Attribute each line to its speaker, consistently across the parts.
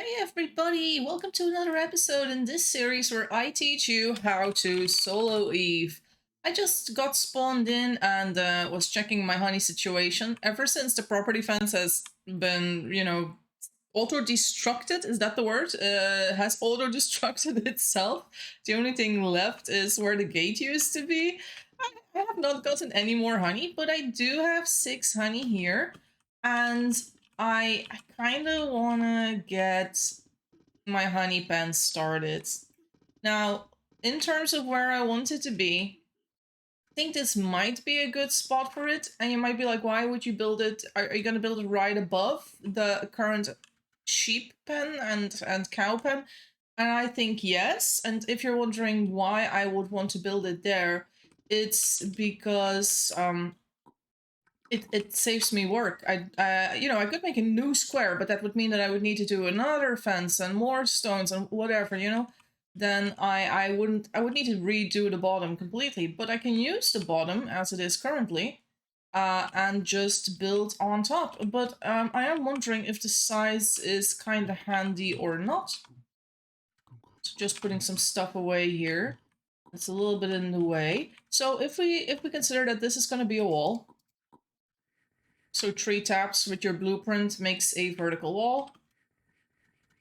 Speaker 1: Hey everybody, welcome to another episode in this series where I teach you how to solo Eve. I just got spawned in and was checking my honey situation. Ever since the property fence has been, auto-destructed, is that the word? Has auto-destructed itself. The only thing left is where the gate used to be. I have not gotten any more honey, but I do have 6 honey here. And I kind of want to get my honey pen started. Now, in terms of where I want it to be, I think this might be a good spot for it. And you might be like, why would you build it? Are you going to build it right above the current sheep pen and cow pen? And I think yes. And if you're wondering why I would want to build it there, it's because it saves me work. I could make a new square, but that would mean that I would need to do another fence and more stones and whatever. Then I would need to redo the bottom completely. But I can use the bottom as it is currently, and just build on top. But I am wondering if the size is kind of handy or not. So just putting some stuff away here. It's a little bit in the way. So if we consider that this is going to be a wall. So 3 taps with your blueprint makes a vertical wall.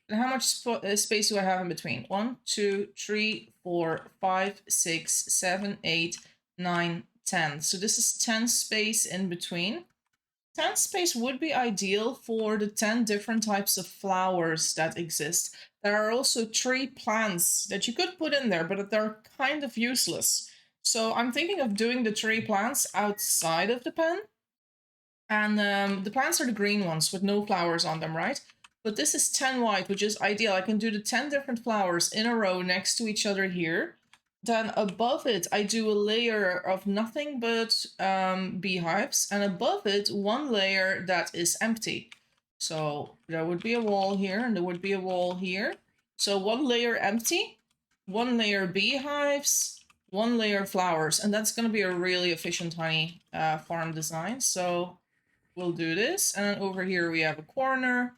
Speaker 1: And how much space do I have in between? 1, 2, 3, 4, 5, 6, 7, 8, 9, 10. So this is 10 space in between. 10 space would be ideal for the 10 different types of flowers that exist. There are also 3 plants that you could put in there, but they're kind of useless. So I'm thinking of doing the 3 plants outside of the pen. And the plants are the green ones with no flowers on them, right? But this is 10 white, which is ideal. I can do the 10 different flowers in a row next to each other here. Then above it, I do a layer of nothing but beehives. And above it, 1 layer that is empty. So there would be a wall here and there would be a wall here. So 1 layer empty, 1 layer beehives, 1 layer flowers. And that's going to be a really efficient honey farm design. So we'll do this. And then over here we have a corner.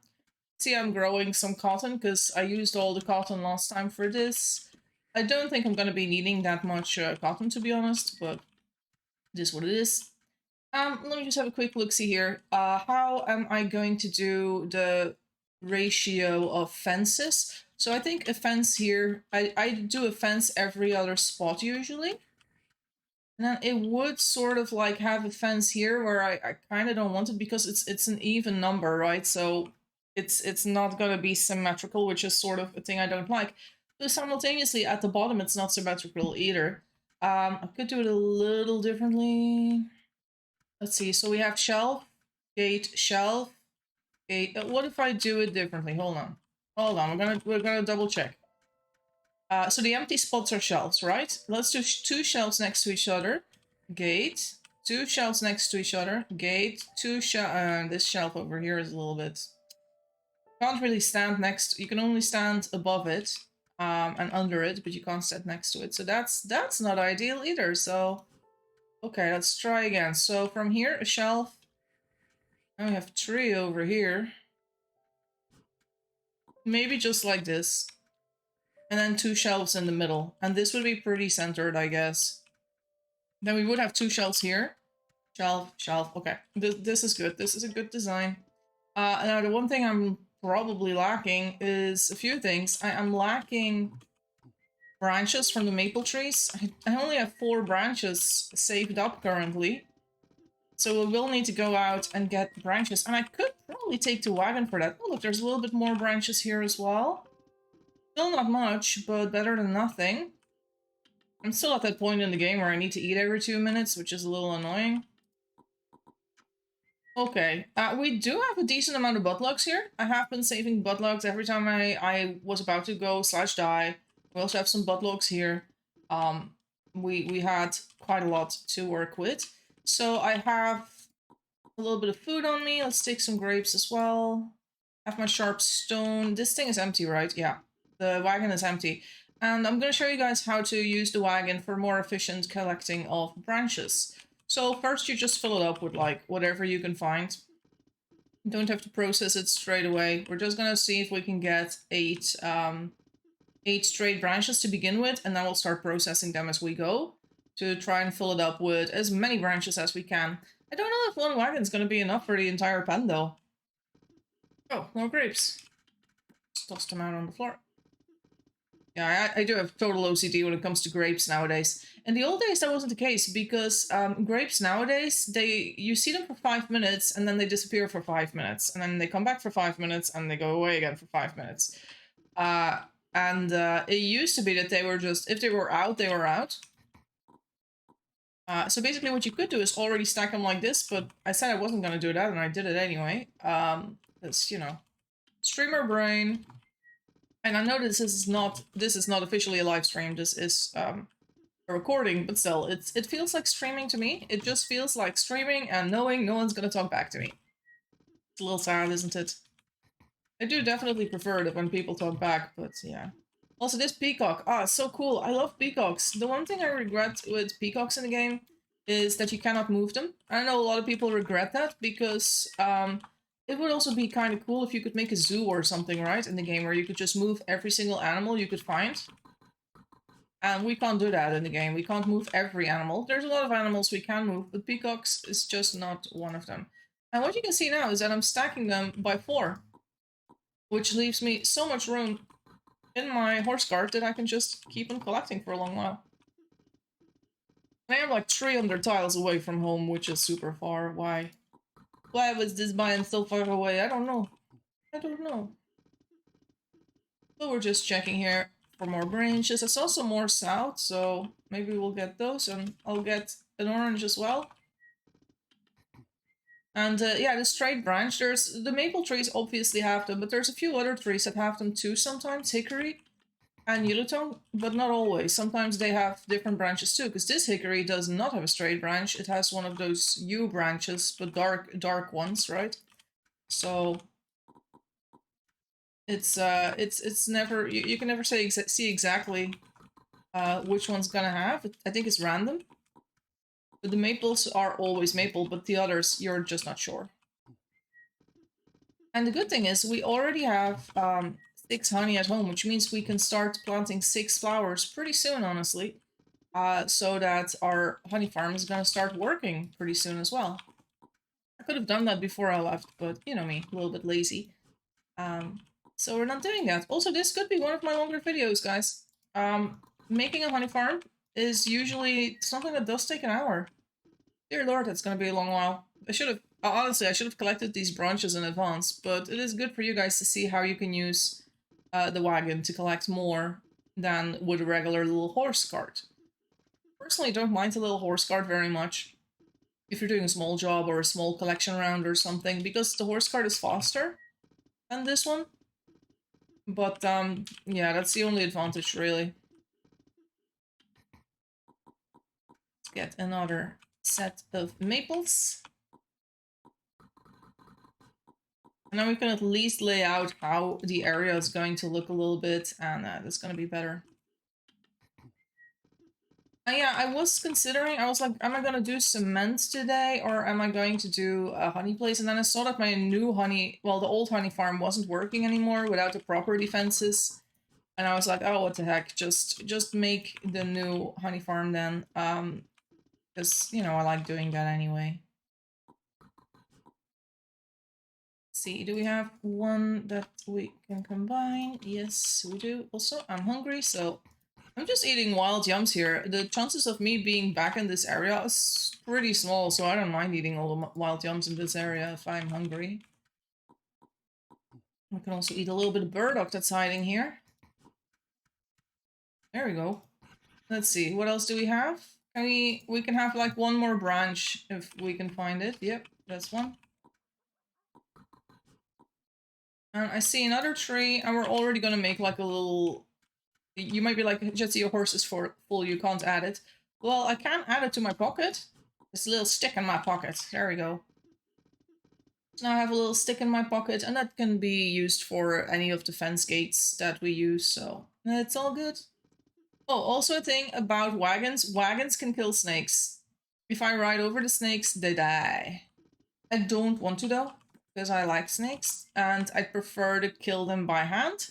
Speaker 1: See, I'm growing some cotton because I used all the cotton last time for this. I don't think I'm going to be needing that much cotton, to be honest, but it is what it is. Let me just have a quick look-see here. How am I going to do the ratio of fences? So I think a fence here, I do a fence every other spot usually. And then it would sort of like have a fence here where I kind of don't want it because it's an even number, right? So it's not going to be symmetrical, which is sort of a thing I don't like. But simultaneously at the bottom, it's not symmetrical either. I could do it a little differently. Let's see. So we have shelf, gate, shelf, gate. What if I do it differently? Hold on. We're gonna double check. So the empty spots are shelves, right? Let's do 2 shelves next to each other. Gate. 2 shelves next to each other. Gate. 2 shelves. This shelf over here is a little bit... Can't really stand next. You can only stand above it and under it, but you can't stand next to it. So that's not ideal either. So, okay, let's try again. So from here, a shelf. Now we have 3 over here. Maybe just like this. And then 2 shelves in the middle. And this would be pretty centered, I guess. Then we would have 2 shelves here. Shelf, shelf. Okay, this is good. This is a good design. Now the one thing I'm probably lacking is a few things. I'm lacking branches from the maple trees. I only have 4 branches saved up currently. So we will need to go out and get branches. And I could probably take the wagon for that. Oh, look, there's a little bit more branches here as well. Still not much, but better than nothing. I'm still at that point in the game where I need to eat every 2 minutes, which is a little annoying. Okay, we do have a decent amount of buttlogs here. I have been saving buttlogs every time I was about to go /die. We also have some buttlogs here. We had quite a lot to work with. So I have a little bit of food on me. Let's take some grapes as well. I have my sharp stone. This thing is empty, right? Yeah, the wagon is empty. And I'm going to show you guys how to use the wagon for more efficient collecting of branches. So first you just fill it up with like whatever you can find. Don't have to process it straight away. We're just gonna see if we can get 8 straight branches to begin with, and then we'll start processing them as we go to try and fill it up with as many branches as we can. I don't know if one wagon's gonna be enough for the entire pen though. Oh, more grapes. Just toss them out on the floor. Yeah, I do have total OCD when it comes to grapes nowadays. In the old days, that wasn't the case because grapes nowadays, you see them for 5 minutes and then they disappear for 5 minutes, and then they come back for 5 minutes and they go away again for 5 minutes. It used to be that they were just, if they were out, they were out. So basically what you could do is already stack them like this, but I said I wasn't going to do that and I did it anyway. Because, you know, streamer brain. And I know this is not officially a live stream. This is a recording, but still, it feels like streaming to me. It just feels like streaming and knowing no one's gonna talk back to me. It's a little sad, isn't it? I do definitely prefer it when people talk back, but yeah. Also, this peacock. Ah, it's so cool. I love peacocks. The one thing I regret with peacocks in the game is that you cannot move them. I know a lot of people regret that because it would also be kind of cool if you could make a zoo or something, right, in the game where you could just move every single animal you could find. And we can't do that in the game. We can't move every animal. There's a lot of animals we can move, but peacocks is just not one of them. And what you can see now is that I'm stacking them by 4, which leaves me so much room in my horse cart that I can just keep on collecting for a long while. I am like 300 tiles away from home, which is super far. Why? Why was this biome so far away? I don't know. I don't know. But we're just checking here for more branches. I saw some more south, so maybe we'll get those, and I'll get an orange as well. And yeah, the straight branch, there's the maple trees obviously have them, but there's a few other trees that have them too sometimes, hickory and yellowtongue, but not always. Sometimes they have different branches too, because this hickory does not have a straight branch. It has one of those U branches, but dark ones, right? So it's never, you can never see exactly which one's gonna have. I think it's random. But the maples are always maple, but the others you're just not sure. And the good thing is we already have 6 honey at home, which means we can start planting 6 flowers pretty soon, honestly. So that our honey farm is gonna start working pretty soon as well. I could have done that before I left, but you know me, a little bit lazy. So we're not doing that. Also, this could be one of my longer videos, guys. Making a honey farm is usually something that does take an hour. Dear Lord, that's gonna be a long while. I should have, honestly, I should have collected these branches in advance, but it is good for you guys to see how you can use the wagon to collect more than with a regular little horse cart. Personally, I don't mind a little horse cart very much if you're doing a small job or a small collection round or something, because the horse cart is faster than this one. But yeah, that's the only advantage, really. Let's get another set of maples. And then we can at least lay out how the area is going to look a little bit, and that's going to be better. Yeah, I was considering, I was like, am I going to do cement today, or am I going to do a honey place? And then I saw that my new honey, well, the old honey farm wasn't working anymore without the proper defenses. And I was like, oh, what the heck, just make the new honey farm then. Because, you know, I like doing that anyway. See, do we have one that we can combine? Yes, we do. Also, I'm hungry, so I'm just eating wild yums here. The chances of me being back in this area is pretty small, so I don't mind eating all the wild yums in this area if I'm hungry. I can also eat a little bit of burdock that's hiding here. There we go. Let's see, what else do we have? We can have like one more branch if we can find it. Yep, that's one. And I see another tree, and we're already gonna make like a little... You might be like, Jesse, your horse is full, you can't add it. Well, I can add it to my pocket. There's a little stick in my pocket. There we go. So now I have a little stick in my pocket, and that can be used for any of the fence gates that we use, so it's all good. Oh, also a thing about wagons. Wagons can kill snakes. If I ride over the snakes, they die. I don't want to, though, because I like snakes and I prefer to kill them by hand.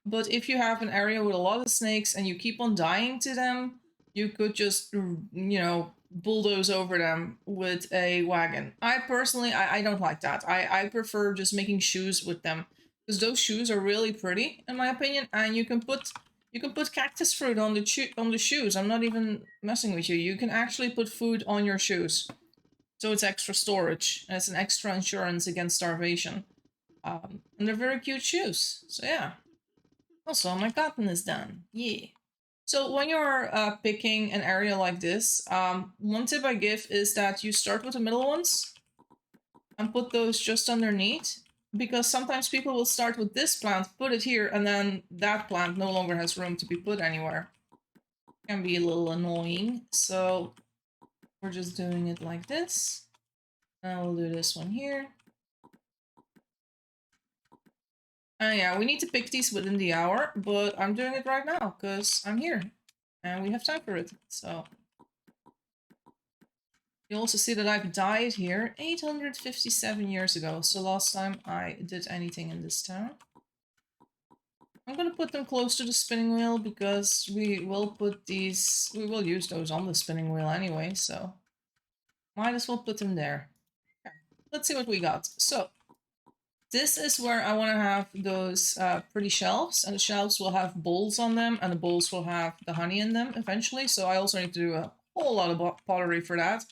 Speaker 1: But if you have an area with a lot of snakes and you keep on dying to them, you could just, you know, bulldoze over them with a wagon. I personally, I don't like that. I prefer just making shoes with them because those shoes are really pretty in my opinion, and you can put cactus fruit on the shoes. I'm not even messing with you. You can actually put food on your shoes. So it's extra storage and it's an extra insurance against starvation. And they're very cute shoes. So yeah. Also, my cotton is done. Yeah. So when you're picking an area like this, one tip I give is that you start with the middle ones and put those just underneath, because sometimes people will start with this plant, put it here, and then that plant no longer has room to be put anywhere. Can be a little annoying. So we're just doing it like this. And we'll do this one here. Yeah, we need to pick these within the hour, but I'm doing it right now because I'm here and we have time for it. So you also see that I've died here 857 years ago. So last time I did anything in this town. I'm gonna put them close to the spinning wheel because we will use those on the spinning wheel anyway, so might as well put them there. Okay. Let's see what we got. So this is where I want to have those pretty shelves, and the shelves will have bowls on them, and the bowls will have the honey in them eventually. So I also need to do a whole lot of pottery for that.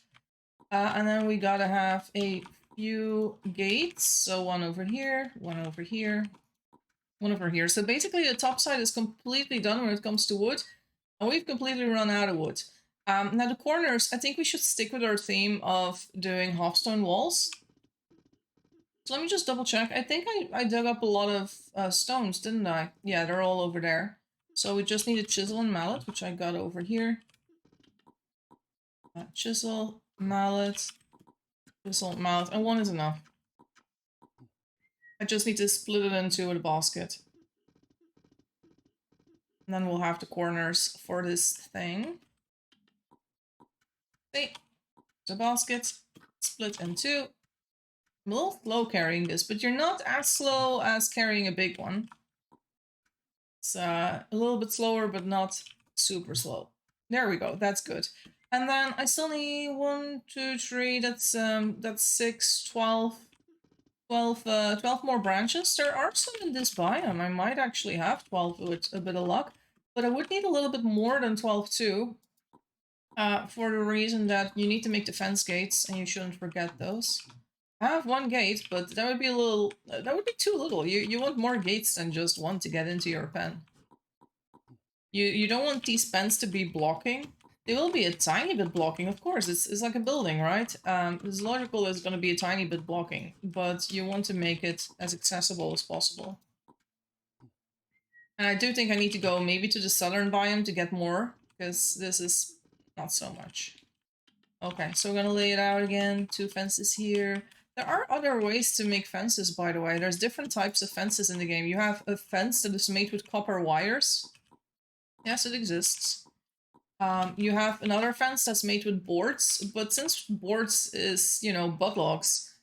Speaker 1: And then we gotta have a few gates. So one over here, one over here, one over here. So basically the top side is completely done when it comes to wood, and we've completely run out of wood. Now the corners, I think we should stick with our theme of doing half-stone walls. So let me just double check. I think I dug up a lot of stones, didn't I? Yeah, they're all over there. So we just need a chisel and mallet, which I got over here. Chisel, mallet, chisel, mallet, and one is enough. I just need to split it into a basket. And then we'll have the corners for this thing. See? The basket, split in two. I'm a little slow carrying this, but you're not as slow as carrying a big one. It's a little bit slower, but not super slow. There we go, that's good. And then I still need 1, 2, 3, that's 6, 12 more branches. There are some in this biome. I might actually have 12 with a bit of luck, but I would need a little bit more than 12 too. For the reason that you need to make the fence gates, and you shouldn't forget those. I have one gate, but that would be that would be too little. You want more gates than just one to get into your pen. You don't want these pens to be blocking. They will be a tiny bit blocking, of course. It's like a building, right? It's logical it's going to be a tiny bit blocking, but you want to make it as accessible as possible. And I do think I need to go maybe to the southern biome to get more, because this is not so much. Okay, so we're gonna lay it out again. 2 fences here. There are other ways to make fences, by the way. There's different types of fences in the game. You have a fence that is made with copper wires. Yes, it exists. You have another fence that's made with boards, but since boards is, you know, butt logs,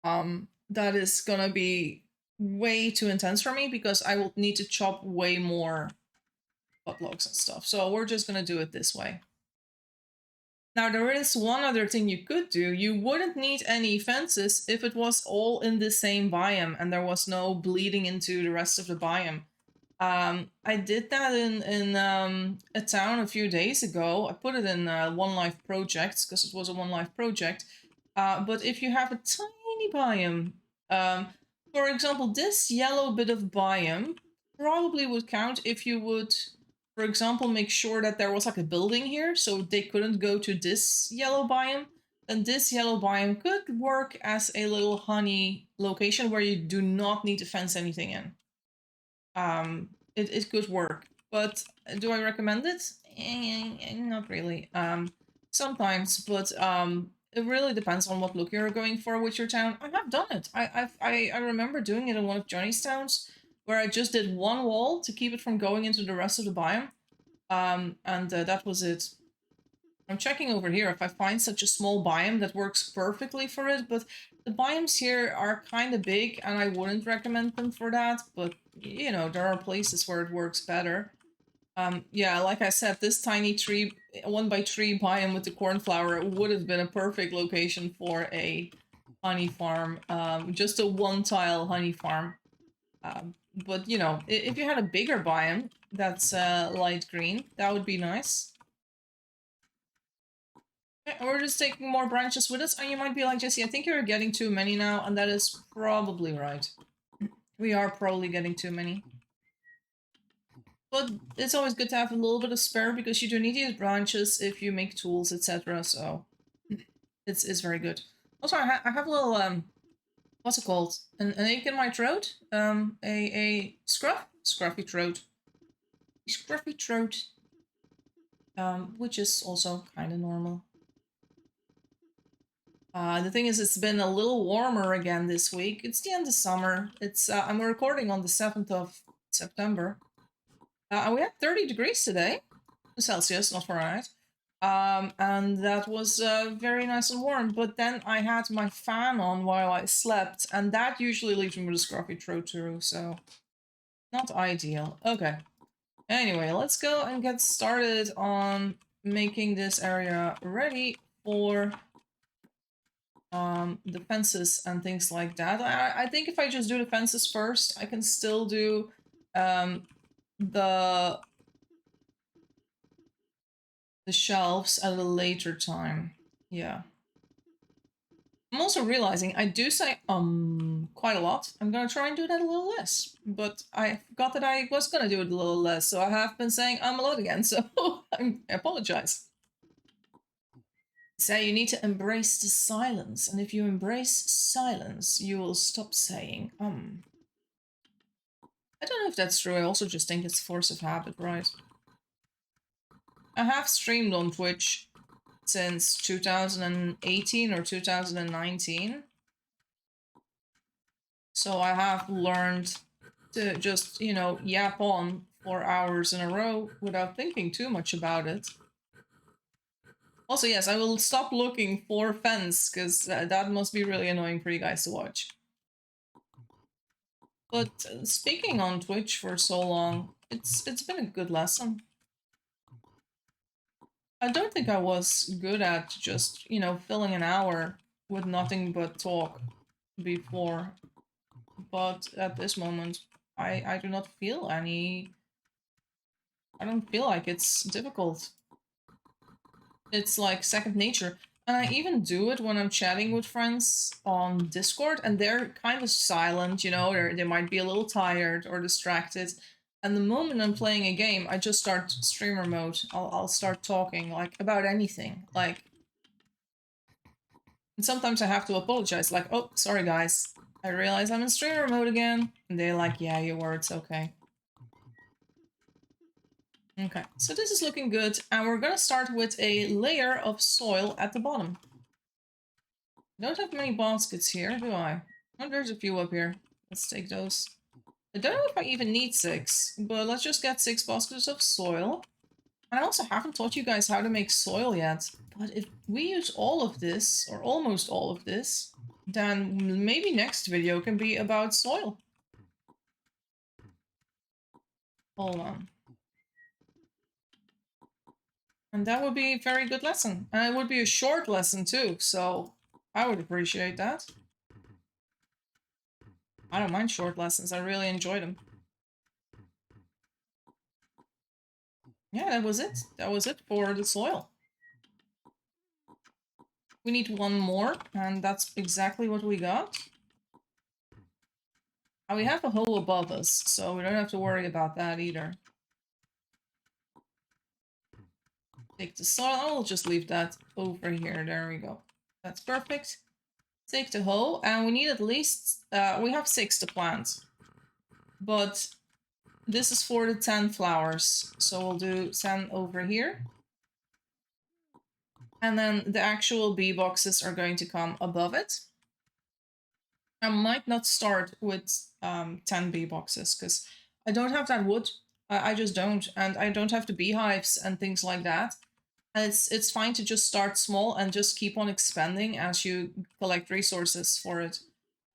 Speaker 1: that is gonna be way too intense for me because I will need to chop way more butt logs and stuff. So we're just gonna do it this way. Now, there is one other thing you could do. You wouldn't need any fences if it was all in the same biome and there was no bleeding into the rest of the biome. I did that in a town a few days ago. I put it in One Life Projects because it was a One Life project. But if you have a tiny biome, for example, this yellow bit of biome probably would count if you would, for example, make sure that there was like a building here so they couldn't go to this yellow biome. Then this yellow biome could work as a little honey location where you do not need to fence anything in. It could work, but do I recommend it? Not really. Sometimes, but it really depends on what look you're going for with your town. I have done it. I remember doing it in one of Johnny's towns where I just did one wall to keep it from going into the rest of the biome. And that was it. I'm checking over here if I find such a small biome that works perfectly for it, but the biomes here are kind of big and I wouldn't recommend them for that, but you know, there are places where it works better. Yeah, like I said, this tiny tree, 1x3 biome with the cornflower would have been a perfect location for a honey farm, just a one-tile honey farm. But you know, if you had a bigger biome that's light green, that would be nice. Okay, we're just taking more branches with us, and you might be like, Jesse, I think you're getting too many now, and that is probably right. We are probably getting too many. But it's always good to have a little bit of spare because you do need these branches if you make tools, etc. So it's very good. Also, I have a little what's it called? An ache in my throat. A scruffy throat, scruffy throat. Which is also kind of normal. The thing is, it's been a little warmer again this week. It's the end of summer. It's I'm recording on the 7th of September. We had 30 degrees today, Celsius, not Fahrenheit. And that was very nice and warm. But then I had my fan on while I slept, and that usually leaves me with a scruffy throat too, so not ideal. Okay. Anyway, let's go and get started on making this area ready for the fences and things like that. I think if I just do the fences first, I can still do the shelves at a later time. Yeah. I'm also realizing I do say quite a lot. I'm gonna try and do that a little less. But I forgot that I was gonna do it a little less, so I have been saying a lot again, so I apologize. Say you need to embrace the silence, and if you embrace silence, you will stop saying I don't know if that's true. I also just think it's force of habit, right? I have streamed on Twitch since 2018 or 2019. So I have learned to just, you know, yap on for hours in a row without thinking too much about it. Also, yes, I will stop looking for fence because that must be really annoying for you guys to watch. But speaking on Twitch for so long, it's been a good lesson. I don't think I was good at just, you know, filling an hour with nothing but talk before. But at this moment, I do not feel any... I don't feel like it's difficult. It's like second nature. And I even do it when I'm chatting with friends on Discord and they're kind of silent, you know, they might be a little tired or distracted. And the moment I'm playing a game, I just start streamer mode. I'll start talking like about anything. Like, and sometimes I have to apologize, like, oh, sorry guys, I realize I'm in streamer mode again. And they're like, yeah, you were, it's okay. Okay, so this is looking good, and we're gonna start with a layer of soil at the bottom. I don't have many baskets here, do I? Oh, there's a few up here. Let's take those. I don't know if I even need 6, but let's just get 6 baskets of soil. I also haven't taught you guys how to make soil yet, but if we use all of this, or almost all of this, then maybe next video can be about soil. Hold on. And that would be a very good lesson. And it would be a short lesson too, so I would appreciate that. I don't mind short lessons, I really enjoy them. Yeah, that was it. That was it for the soil. We need one more, and that's exactly what we got. And we have a hole above us, so we don't have to worry about that either. Take the soil. I'll just leave that over here. There we go. That's perfect. Take the hoe, and we need at least... we have 6 to plant. But this is for the 10 flowers. So we'll do 10 over here. And then the actual bee boxes are going to come above it. I might not start with 10 bee boxes because I don't have that wood. I just don't. And I don't have the beehives and things like that. And it's fine to just start small and just keep on expanding as you collect resources for it.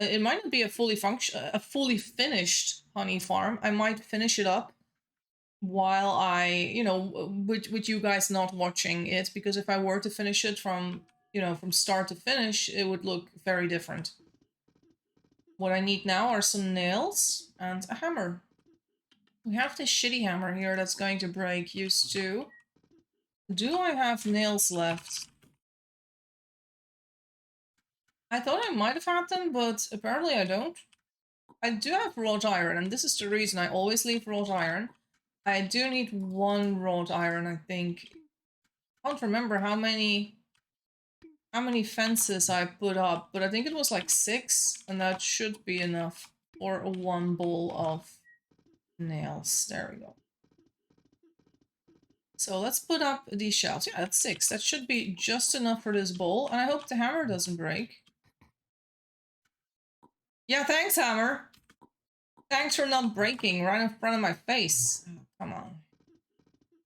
Speaker 1: It might not be a fully finished honey farm. I might finish it up while I, with you guys not watching it, because if I were to finish it from, from start to finish, it would look very different. What I need now are some nails and a hammer. We have this shitty hammer here that's going to break. Used to. Do I have nails left? I thought I might have had them, but apparently I don't. I do have wrought iron, and this is the reason I always leave wrought iron. I do need one wrought iron, I think. I can't remember how many fences I put up, but I think it was like 6, and that should be enough for a 1 bowl of nails. There we go. So let's put up these shelves. Yeah, that's 6. That should be just enough for this bowl, and I hope the hammer doesn't break. Yeah, thanks, hammer. Thanks for not breaking right in front of my face. Oh, come on.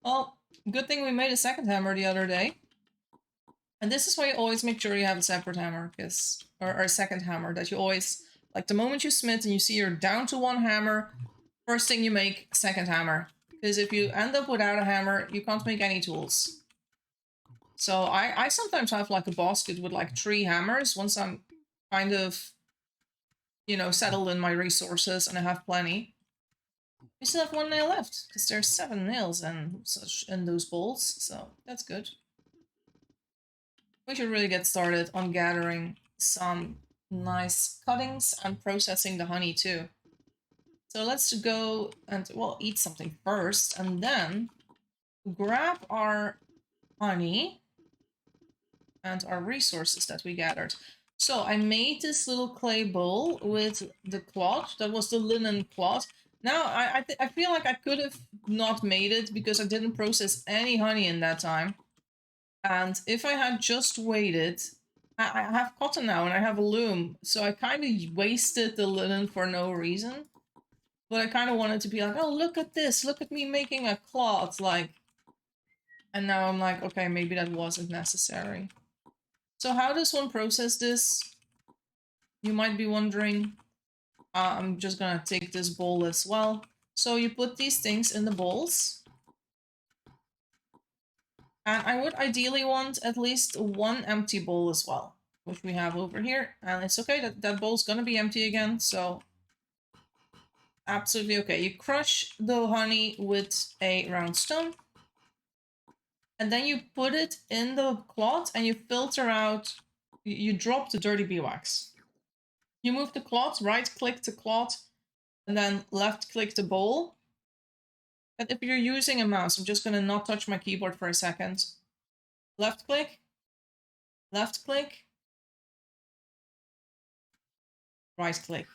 Speaker 1: Well, good thing we made a second hammer the other day. And this is why you always make sure you have a separate hammer, or a second hammer, that you always, like the moment you smith and you see you're down to 1 hammer, first thing you make, second hammer. Because if you end up without a hammer, you can't make any tools. So I sometimes have like a basket with like 3 hammers once I'm kind of, settled in my resources and I have plenty. We still have 1 nail left, because there's 7 nails and such in those bowls, so that's good. We should really get started on gathering some nice cuttings and processing the honey too. So let's go and, well, eat something first, and then grab our honey and our resources that we gathered. So I made this little clay bowl with the cloth. That was the linen cloth. Now, I feel like I could have not made it because I didn't process any honey in that time. And if I had just waited, I have cotton now and I have a loom. So I kind of wasted the linen for no reason. But I kind of wanted to be like, oh, look at this. Look at me making a cloth. Like, and now I'm like, okay, maybe that wasn't necessary. So how does one process this? You might be wondering. I'm just gonna take this bowl as well. So you put these things in the bowls. And I would ideally want at least 1 empty bowl as well, which we have over here. And it's okay, that bowl's gonna be empty again, so absolutely okay. You crush the honey with a round stone. And then you put it in the cloth and you filter out, you drop the dirty beeswax. You move the cloth, right click the cloth, and then left click the bowl. And if you're using a mouse, I'm just gonna not touch my keyboard for a second. Left click, right click,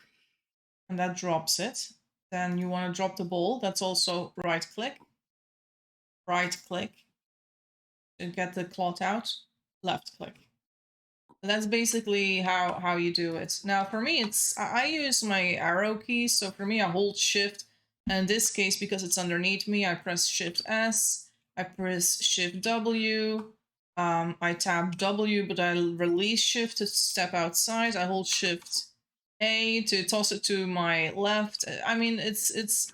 Speaker 1: and that drops it. Then you want to drop the bowl, that's also right click to get the cloth out, left click. And that's basically how you do it. Now for me, I use my arrow keys, so for me I hold shift, and in this case, because it's underneath me, I press shift S, I press shift W, I tap W, but I release shift to step outside, I hold shift A to toss it to my left. I mean, it's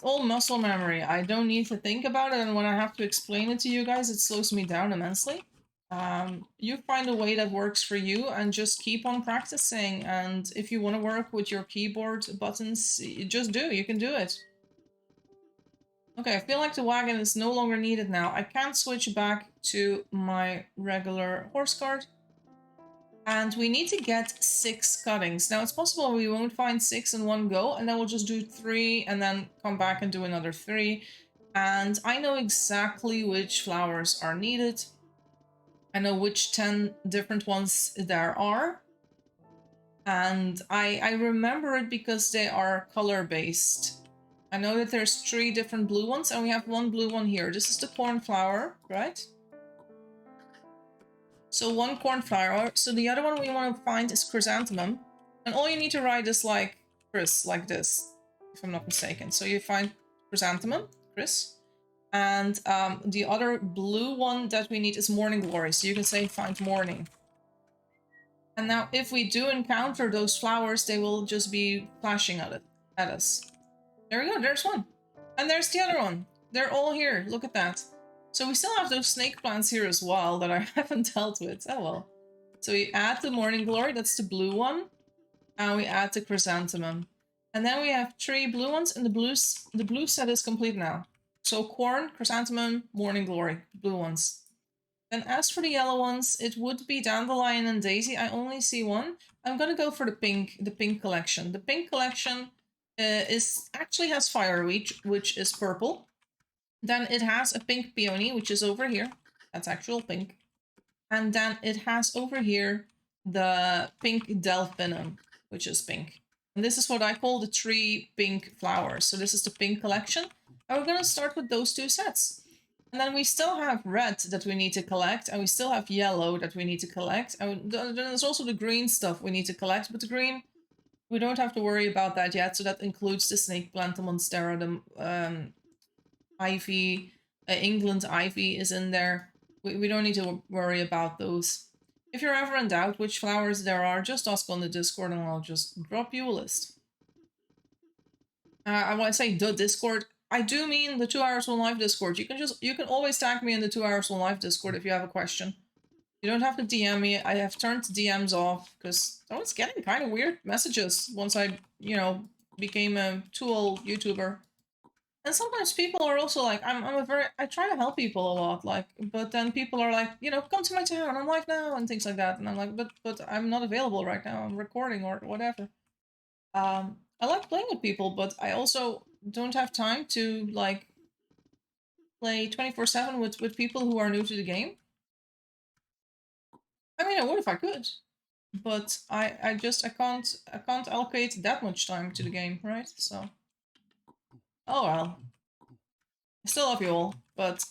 Speaker 1: all muscle memory. I don't need to think about it, and when I have to explain it to you guys, it slows me down immensely. You find a way that works for you and just keep on practicing. And if you want to work with your keyboard buttons, you just do. You can do it. Okay, I feel like the wagon is no longer needed now. I can switch back to my regular horse cart. And we need to get 6 cuttings. Now, it's possible we won't find 6 in one go, and then we'll just do 3 and then come back and do another 3. And I know exactly which flowers are needed. I know which 10 different ones there are. And I remember it because they are color-based. I know that there's 3 different blue ones, and we have 1 blue one here. This is the cornflower, right? So 1 cornflower. So the other one we want to find is chrysanthemum. And all you need to write is like Chris, like this, if I'm not mistaken. So you find chrysanthemum, Chris. And the other blue one that we need is morning glory. So you can say find morning. And now if we do encounter those flowers, they will just be flashing at us. There we go, there's one. And there's the other one. They're all here, look at that. So we still have those snake plants here as well that I haven't dealt with. Oh well. So we add the morning glory, that's the blue one. And we add the chrysanthemum. And then we have 3 blue ones, and the blue set is complete now. So corn, chrysanthemum, morning glory, blue ones. Then as for the yellow ones, it would be dandelion and daisy. I only see one. I'm gonna go for the pink collection. The pink collection actually has fireweed, which is purple. Then it has a pink peony, which is over here. That's actual pink. And then it has over here the pink delphinium, which is pink. And this is what I call the 3 pink flowers. So this is the pink collection. And we're gonna start with those 2 sets. And then we still have red that we need to collect, and we still have yellow that we need to collect. And then there's also the green stuff we need to collect, but the green, we don't have to worry about that yet. So that includes the snake plant, the monstera, the ivy, England ivy is in there. We don't need to worry about those. If you're ever in doubt which flowers there are, just ask on the Discord and I'll just drop you a list. I want to say the Discord. I do mean the 2 Hours on Live Discord. You can always tag me in the 2 Hours on Live Discord if you have a question. You don't have to DM me. I have turned DMs off because I was getting kind of weird messages once I, became a tool YouTuber. And sometimes people are also like, I try to help people a lot, like, but then people are like, come to my town. I'm like, no, and things like that. And I'm like, but I'm not available right now. I'm recording or whatever. I like playing with people, but I also don't have time to like play 24/7 with people who are new to the game. I mean, I would if I could, but I can't allocate that much time to the game, right? So, oh well. I still love you all, but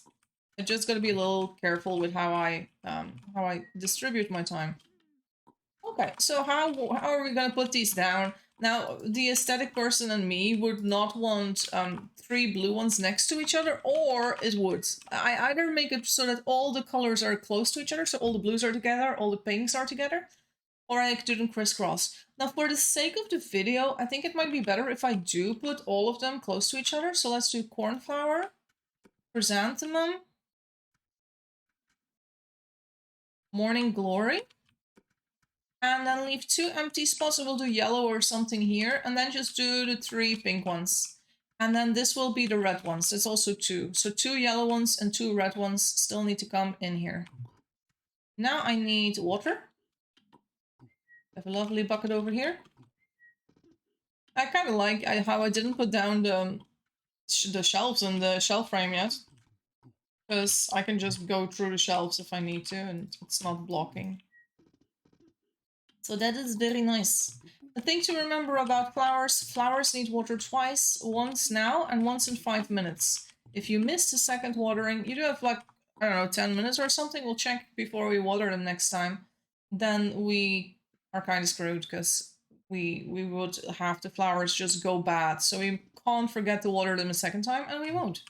Speaker 1: I just gotta be a little careful with how I distribute my time. Okay, so how are we gonna put these down? Now, the aesthetic person and me would not want 3 blue ones next to each other, or it would. I either make it so that all the colors are close to each other, so all the blues are together, all the pinks are together, or I could do them crisscross. Now, for the sake of the video, I think it might be better if I do put all of them close to each other. So let's do cornflower, chrysanthemum, morning glory, and then leave 2 empty spots. So we'll do yellow or something here, and then just do the 3 pink ones. And then this will be the red ones. It's also 2. So 2 yellow ones and 2 red ones still need to come in here. Now I need water. I have a lovely bucket over here. I kind of like how I didn't put down the shelves in the shelf frame yet. Because I can just go through the shelves if I need to, and it's not blocking. So that is very nice. The thing to remember about flowers need water twice, once now and once in 5 minutes. If you miss the second watering, you do have like, I don't know, 10 minutes or something. We'll check before we water them next time. Then we are kind of screwed because we would have the flowers just go bad. So we can't forget to water them a second time, and we won't.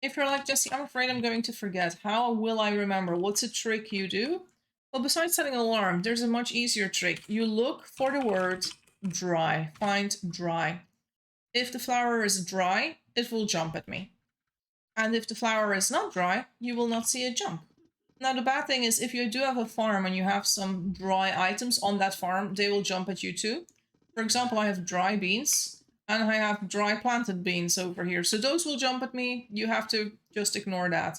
Speaker 1: If you're like, Jesse, I'm afraid I'm going to forget. How will I remember? What's a trick you do? Well, besides setting an alarm, there's a much easier trick. You look for the word dry. Find dry. If the flower is dry, it will jump at me. And if the flower is not dry, you will not see it jump. Now, the bad thing is if you do have a farm and you have some dry items on that farm, they will jump at you too. For example, I have dry beans. And I have dry planted beans over here. So those will jump at me. You have to just ignore that.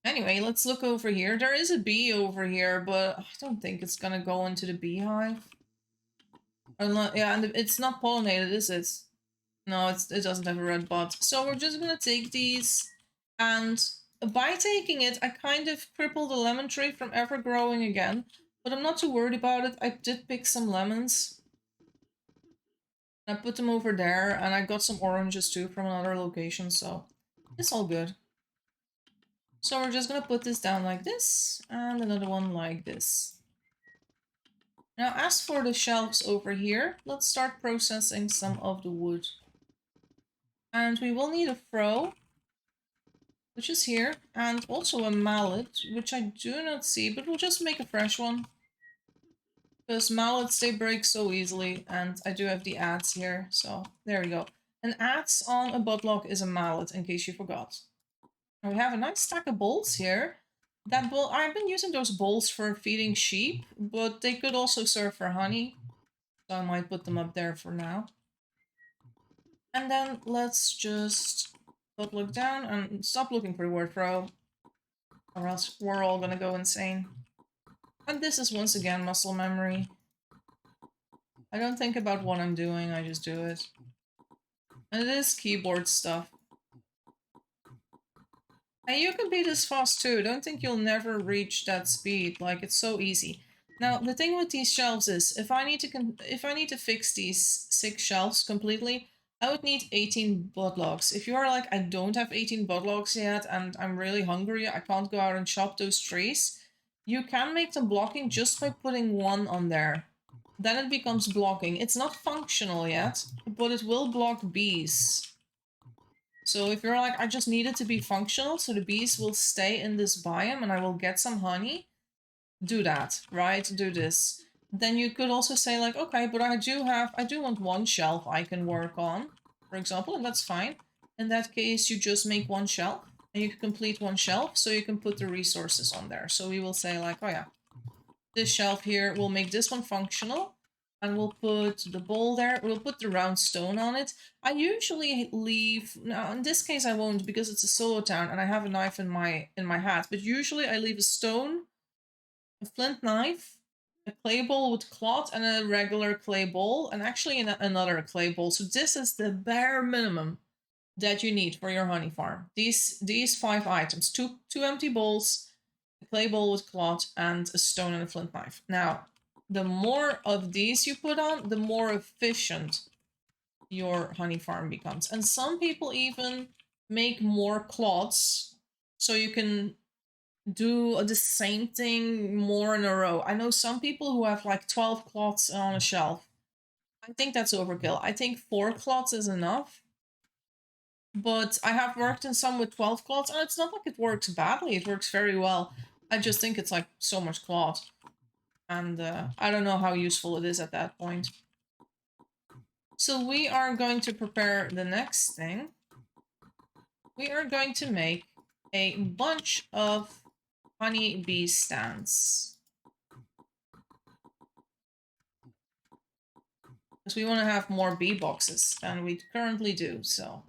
Speaker 1: Anyway, let's look over here. There is a bee over here, but I don't think it's gonna go into the beehive. Yeah, and it's not pollinated, is it? No, it doesn't have a red bud. So we're just gonna take these, and by taking it, I kind of crippled the lemon tree from ever growing again. But I'm not too worried about it. I did pick some lemons. I put them over there, and I got some oranges too from another location, so it's all good. So we're just gonna put this down like this, and another one like this. Now, as for the shelves over here, let's start processing some of the wood. And we will need a froe. which is here, and also a mallet, which I do not see, but we'll just make a fresh one. Because mallets, they break so easily, and I do have the adze here, so there we go. An adze on a botlock is a mallet, in case you forgot. And we have a nice stack of bowls here. That bowl, I've been using those bowls for feeding sheep, but they could also serve for honey. So I might put them up there for now. And then let's just look down and stop looking for the word throw, or else we're all gonna go insane. And this is once again muscle memory. I don't think about what I'm doing, I just do it. And it is keyboard stuff. And you can be this fast too. Don't think you'll never reach that speed. Like, it's so easy. Now, the thing with these shelves is, if I need to fix these 6 shelves completely, I would need 18 bodlogs. If you are like, I don't have 18 bodlogs yet, and I'm really hungry, I can't go out and chop those trees, you can make them blocking just by putting 1 on there. Then it becomes blocking. It's not functional yet, but it will block bees. So if you're like, I just need it to be functional, so the bees will stay in this biome and I will get some honey, do that, right? Do this. Then you could also say like, okay, but I do want 1 shelf I can work on, for example, and that's fine. In that case, you just make 1 shelf and you can complete 1 shelf so you can put the resources on there. So we will say like, oh yeah, this shelf here, we'll make this one functional. And we'll put the bowl there. We'll put the round stone on it. I usually leave, now in this case I won't because it's a solo town and I have a knife in my hat. But usually I leave a stone, a flint knife, a clay bowl with cloth, and a regular clay bowl, and actually another clay bowl. So this is the bare minimum that you need for your honey farm. These 5 items: two empty bowls, a clay bowl with cloth, and a stone and a flint knife. Now, the more of these you put on, the more efficient your honey farm becomes. And some people even make more cloths so you can do the same thing more in a row. I know some people who have like 12 cloths on a shelf. I think that's overkill. I think 4 cloths is enough. But I have worked in some with 12 cloths, and it's not like it works badly. It works very well. I just think it's like so much cloth. And I don't know how useful it is at that point. So we are going to prepare the next thing. We are going to make a bunch of honey bee stands. Because we want to have more bee boxes than we currently do, so.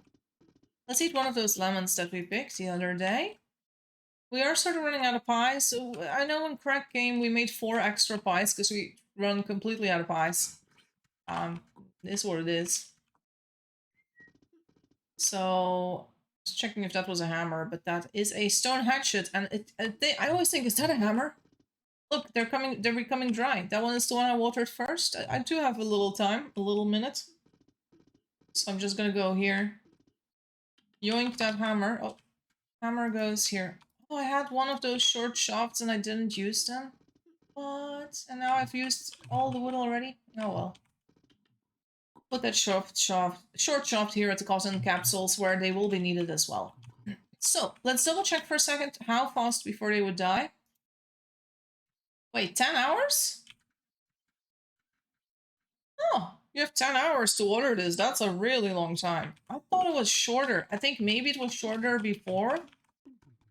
Speaker 1: Let's eat one of those lemons that we picked the other day. We are sort of running out of pies, so I know in Crack Game we made 4 extra pies because we run completely out of pies. This is what it is. So, just checking if that was a hammer, but that is a stone hatchet, and I always think, is that a hammer? Look, they're becoming dry. That one is the one I watered first. I do have a little time, a little minute. So I'm just gonna go here. Yoink that hammer. Oh, hammer goes here. Oh, I had one of those short shafts and I didn't use them. What? And now I've used all the wood already? Oh well. Put that short shaft here at the cotton capsules where they will be needed as well. So, let's double check for a second how fast before they would die. Wait, 10 hours? Oh, you have 10 hours to order this. That's a really long time. I thought it was shorter. I think maybe it was shorter before.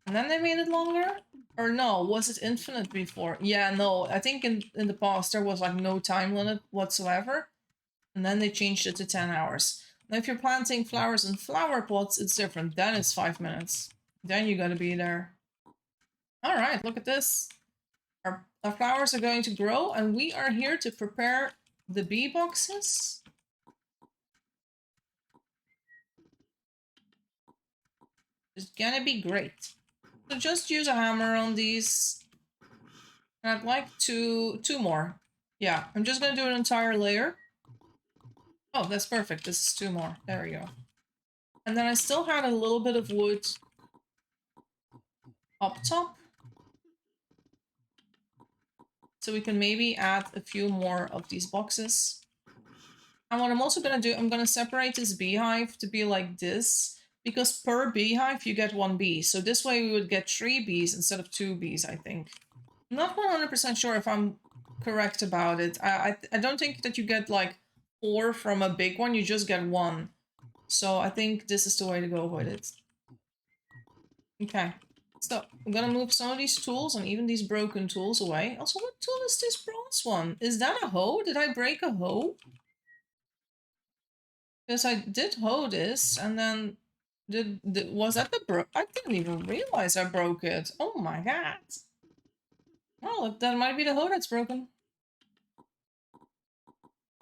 Speaker 1: And then they made it longer? Or no, was it infinite before? Yeah, no. I think in the past there was like no time limit whatsoever. And then they changed it to 10 hours. Now if you're planting flowers in flower pots, it's different. Then it's 5 minutes. Then you gotta be there. Alright, look at this. Our flowers are going to grow and we are here to prepare the bee boxes. It's gonna be great. So just use a hammer on these. And I'd like two more. Yeah, I'm just gonna do an entire layer. Oh, that's perfect. This is 2 more. There we go. And then I still had a little bit of wood up top. So we can maybe add a few more of these boxes. And what I'm also gonna do, I'm gonna separate this beehive to be like this. because per beehive you get 1 bee. So this way we would get 3 bees instead of 2 bees, I think. I'm not 100% sure if I'm correct about it. I don't think that you get like 4 from a big one, you just get 1. So I think this is the way to go with it. Okay. So I'm gonna move some of these tools and even these broken tools away. Also, what tool is this bronze one? Is that a hoe? Did I break a hoe? Because I did hoe this, and then was that the I didn't even realize I broke it. Oh my god. Well, that might be the hoe that's broken.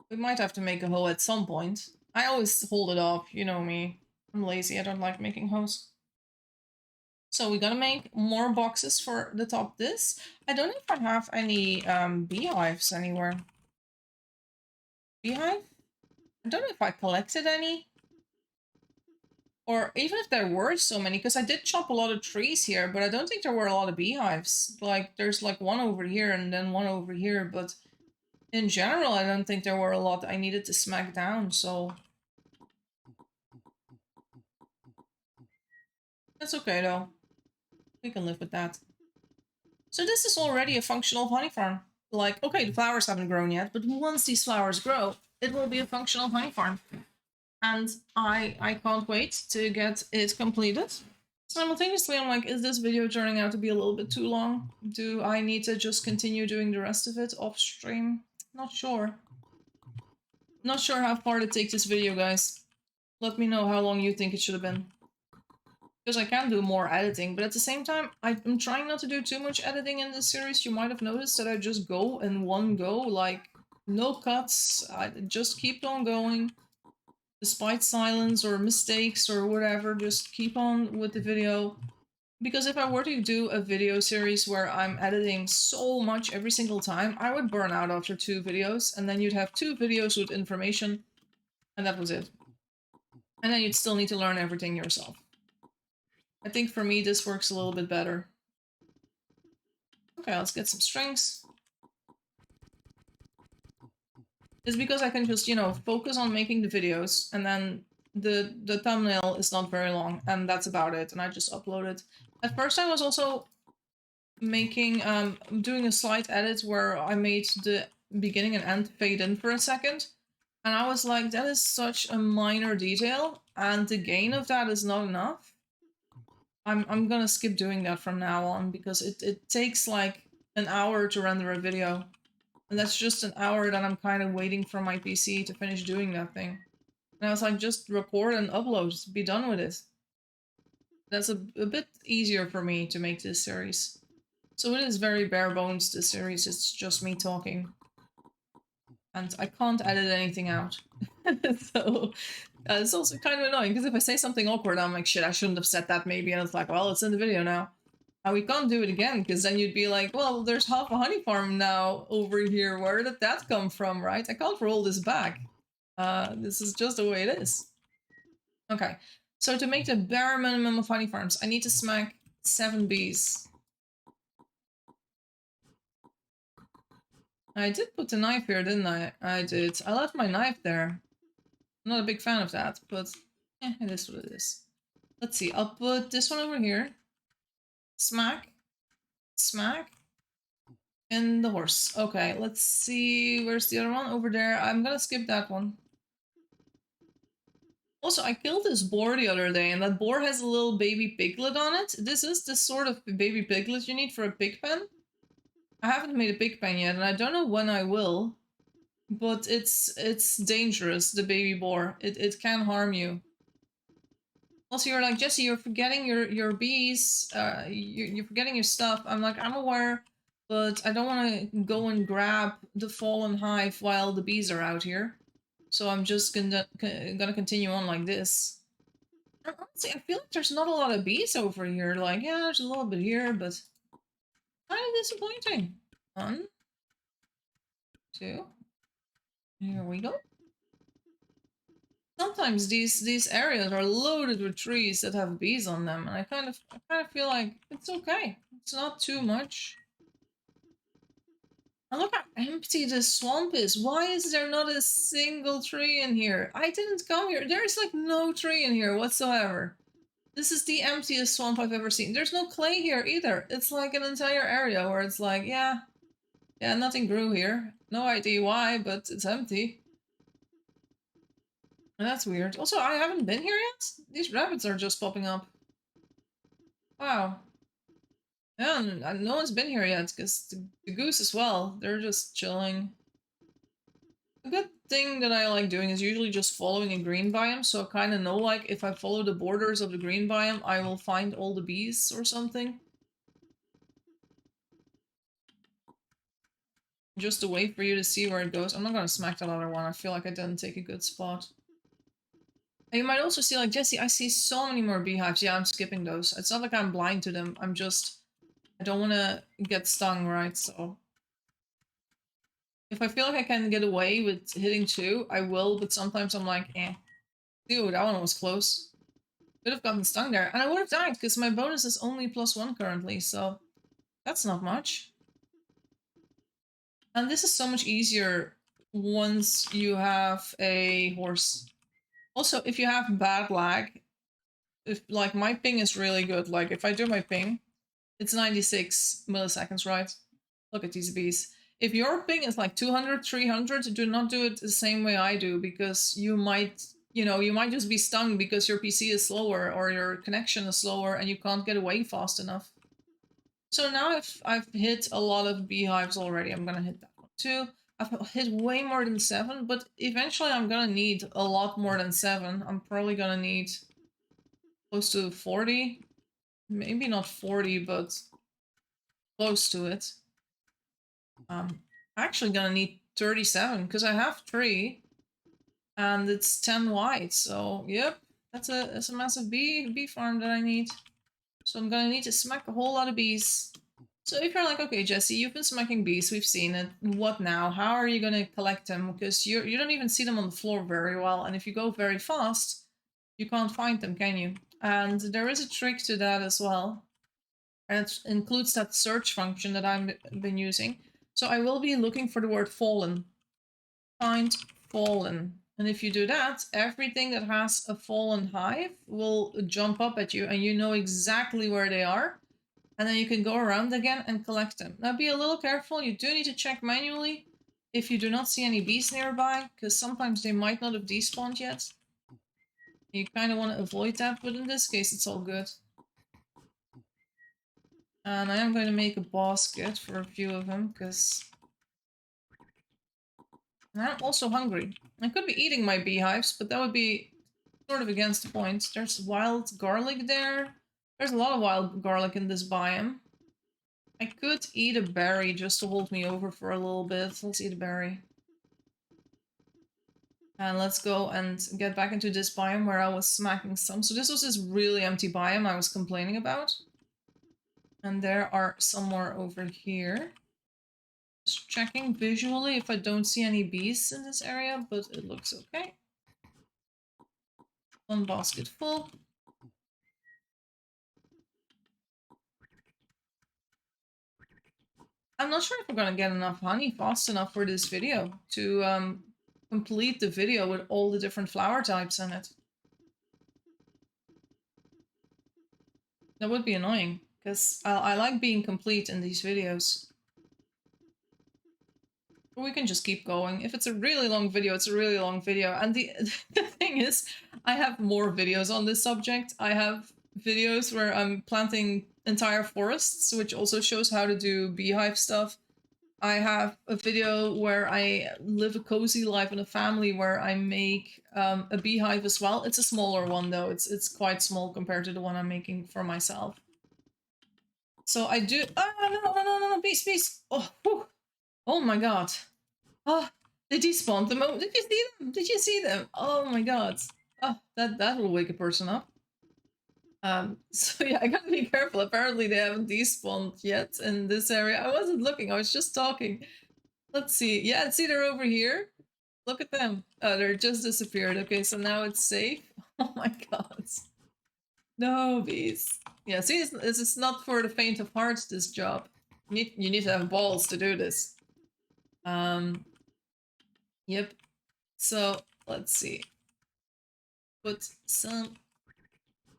Speaker 1: We might have to make a hoe at some point. I always hold it off, you know me. I'm lazy, I don't like making hoes. So we're gonna make more boxes for the top this. I don't know if I have any beehives anywhere. Beehive? I don't know if I collected any. Or even if there were so many, because I did chop a lot of trees here, but I don't think there were a lot of beehives. Like, there's like one over here and then one over here, but in general, I don't think there were a lot I needed to smack down, so... That's okay, though. We can live with that. So this is already a functional honey farm. Like, okay, the flowers haven't grown yet, but once these flowers grow, it will be a functional honey farm. And I can't wait to get it completed. Simultaneously, I'm like, is this video turning out to be a little bit too long? Do I need to just continue doing the rest of it off stream? Not sure. Not sure how far to take this video, guys. Let me know how long you think it should have been. Because I can do more editing, but at the same time, I'm trying not to do too much editing in this series. You might have noticed that I just go in one go, like, no cuts. I just keep on going. Despite silence or mistakes or whatever, just keep on with the video. Because if I were to do a video series where I'm editing so much every single time, I would burn out after 2 videos, and then you'd have 2 videos with information, and that was it. And then you'd still need to learn everything yourself. I think for me this works a little bit better. Okay, let's get some strings. It's because I can just, you know, focus on making the videos, and then the thumbnail is not very long, and that's about it, and I just upload it. At first I was also making, doing a slight edit where I made the beginning and end fade in for a second, and I was like, that is such a minor detail, and the gain of that is not enough. I'm gonna skip doing that from now on, because it takes like an hour to render a video. And that's just an hour that I'm kind of waiting for my PC to finish doing that thing. And I was like, just record and upload, be done with it. That's a bit easier for me to make this series. So it is very bare bones, this series, it's just me talking. And I can't edit anything out. So it's also kind of annoying, because if I say something awkward, I'm like, shit, I shouldn't have said that maybe, and it's like, well, it's in the video now. And we can't do it again, because then you'd be like, well, there's half a honey farm now over here. Where did that come from, right? I can't roll this back. This is just the way it is. Okay, so to make the bare minimum of honey farms, I need to smack 7 bees. I did put the knife here, didn't I? I did. I left my knife there. I'm not a big fan of that, but it is what it is. Let's see, I'll put this one over here. Smack. Smack. And the horse. Okay, let's see. Where's the other one? Over there. I'm gonna skip that one. Also, I killed this boar the other day, and that boar has a little baby piglet on it. This is the sort of baby piglet you need for a pig pen. I haven't made a pig pen yet, and I don't know when I will. But it's dangerous, the baby boar. It can harm you. Also, you're like, Jesse, you're forgetting your bees. You're forgetting your stuff. I'm like, I'm aware, but I don't want to go and grab the fallen hive while the bees are out here. So I'm just gonna continue on like this. Honestly, I feel like there's not a lot of bees over here. Like, yeah, there's a little bit here, but kind of disappointing. 1, 2. Here we go. Sometimes these areas are loaded with trees that have bees on them, and I kind of feel like it's okay. It's not too much. And look how empty this swamp is. Why is there not a single tree in here? I didn't come here. There's like no tree in here whatsoever. This is the emptiest swamp I've ever seen. There's no clay here either. It's like an entire area where it's like, yeah, nothing grew here. No idea why, but it's empty. And that's weird. Also, I haven't been here yet. These rabbits are just popping up. Wow. Yeah, and no one's been here yet, because the goose as well. They're just chilling. A good thing that I like doing is usually just following a green biome, so I kind of know, like, if I follow the borders of the green biome, I will find all the bees or something. Just a way for you to see where it goes. I'm not gonna smack that other one. I feel like I didn't take a good spot. And you might also see, like, Jesse, I see so many more beehives. Yeah, I'm skipping those. It's not like I'm blind to them. I'm just... I don't want to get stung, right? So... if I feel like I can get away with hitting 2, I will, but sometimes I'm like, eh. Dude, that one was close. Could have gotten stung there. And I would have died, because my bonus is only +1 currently, so... that's not much. And this is so much easier once you have a horse. Also, if you have bad lag, if like my ping is really good, like if I do my ping, it's 96 milliseconds, right? Look at these bees. If your ping is like 200, 300, do not do it the same way I do, because you might, you might just be stung because your PC is slower or your connection is slower and you can't get away fast enough. So now I've hit a lot of beehives already. I'm gonna hit that one too. I've hit way more than 7, but eventually I'm gonna need a lot more than 7. I'm probably gonna need close to 40. Maybe not 40, but close to it. I'm actually gonna need 37, because I have 3, and it's 10 wide, so yep, that's a massive bee farm that I need. So I'm gonna need to smack a whole lot of bees. So if you're like, okay, Jesse, you've been smacking bees, we've seen it. What now? How are you gonna collect them? Because you don't even see them on the floor very well, and if you go very fast, you can't find them, can you? And there is a trick to that as well. And it includes that search function that I've been using. So I will be looking for the word fallen. Find fallen. And if you do that, everything that has a fallen hive will jump up at you, and you know exactly where they are. And then you can go around again and collect them. Now be a little careful, you do need to check manually if you do not see any bees nearby, because sometimes they might not have despawned yet. You kind of want to avoid that, but in this case it's all good. And I am going to make a basket for a few of them, because I'm also hungry. I could be eating my beehives, but that would be sort of against the point. There's wild garlic there. There's a lot of wild garlic in this biome. I could eat a berry just to hold me over for a little bit. Let's eat a berry. And let's go and get back into this biome where I was smacking some. So this was this really empty biome I was complaining about. And there are some more over here. Just checking visually if I don't see any bees in this area, but it looks okay. One basket full. I'm not sure if we're gonna get enough honey fast enough for this video to complete the video with all the different flower types in it. That would be annoying, because I like being complete in these videos. But we can just keep going. If it's a really long video, it's a really long video. And the thing is, I have more videos on this subject. I have videos where I'm planting entire forests, which also shows how to do beehive stuff. I have a video where I live a cozy life in a family where I make a beehive as well. It's a smaller one though. It's quite small compared to the one I'm making for myself. So I do. Oh no, bees, bees. Oh, whew. Oh my god. Oh, they despawned them. Oh, did you see them? Did you see them? Oh my god. Oh, that will wake a person up. So yeah, I gotta be careful. Apparently they haven't despawned yet in this area. I wasn't looking, I was just talking. Let's see. Yeah, see, they're over here. Look at them. Oh, they're just disappeared. Okay, so now it's safe. Oh my god. No, bees. Yeah, see, it's not for the faint of heart, this job. You need to have balls to do this. Yep. So, let's see. Put some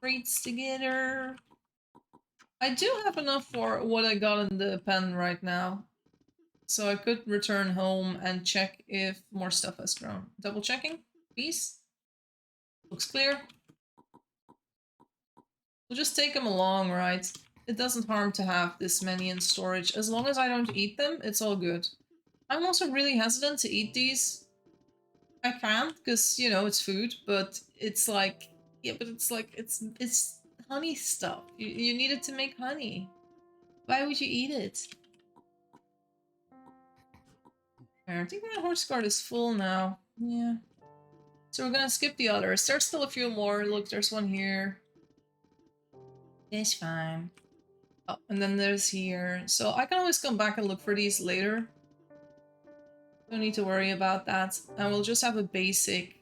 Speaker 1: crates together. I do have enough for what I got in the pen right now. So I could return home and check if more stuff has grown. Double checking, please. Looks clear. We'll just take them along, right? It doesn't harm to have this many in storage. As long as I don't eat them, it's all good. I'm also really hesitant to eat these. I can't, because, you know, it's food, but it's like... Yeah, but it's like, it's honey stuff. You need it to make honey. Why would you eat it? I think my horse cart is full now. Yeah. So we're gonna skip the others. There's still a few more. Look, there's one here. It's fine. Oh, and then there's here. So I can always come back and look for these later. Don't need to worry about that. And we'll just have a basic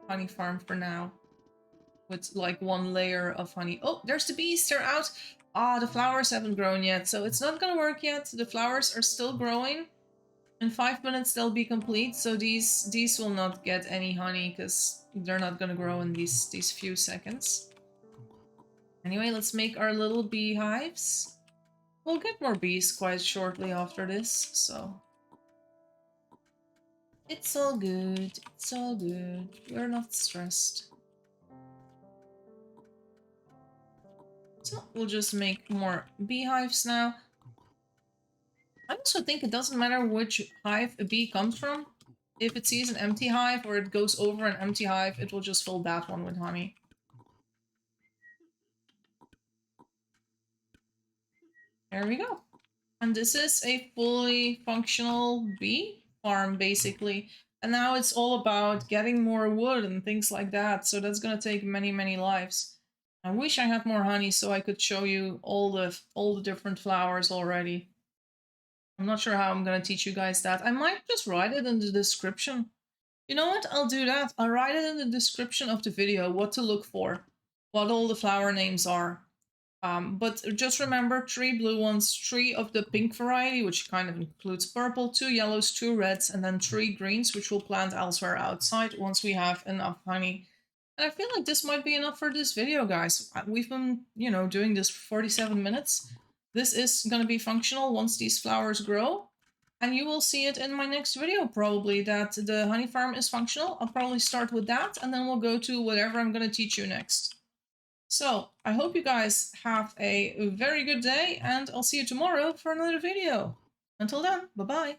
Speaker 1: honey farm for now. With like one layer of honey. Oh, there's the bees. They're out. Ah, the flowers haven't grown yet. So it's not gonna work yet. The flowers are still growing. In 5 minutes they'll be complete. So these will not get any honey because they're not gonna grow in these few seconds. Anyway, let's make our little beehives. We'll get more bees quite shortly after this, so... It's all good, it's all good. We're not stressed. So, we'll just make more beehives now. I also think it doesn't matter which hive a bee comes from. If it sees an empty hive or it goes over an empty hive, it will just fill that one with honey. There we go. And this is a fully functional bee farm, basically. And now it's all about getting more wood and things like that. So that's gonna take many, many lives. I wish I had more honey so I could show you all the different flowers already. I'm not sure how I'm gonna teach you guys that. I might just write it in the description. You know what? I'll do that. I'll write it in the description of the video what to look for, what all the flower names are. But just remember 3 blue ones, 3 of the pink variety, which kind of includes purple, 2 yellows, 2 reds, and then 3 greens, which we'll plant elsewhere outside once we have enough honey. And I feel like this might be enough for this video, guys. We've been, you know, doing this for 47 minutes. This is going to be functional once these flowers grow. And you will see it in my next video, probably, that the honey farm is functional. I'll probably start with that, and then we'll go to whatever I'm going to teach you next. So, I hope you guys have a very good day, and I'll see you tomorrow for another video. Until then, bye-bye.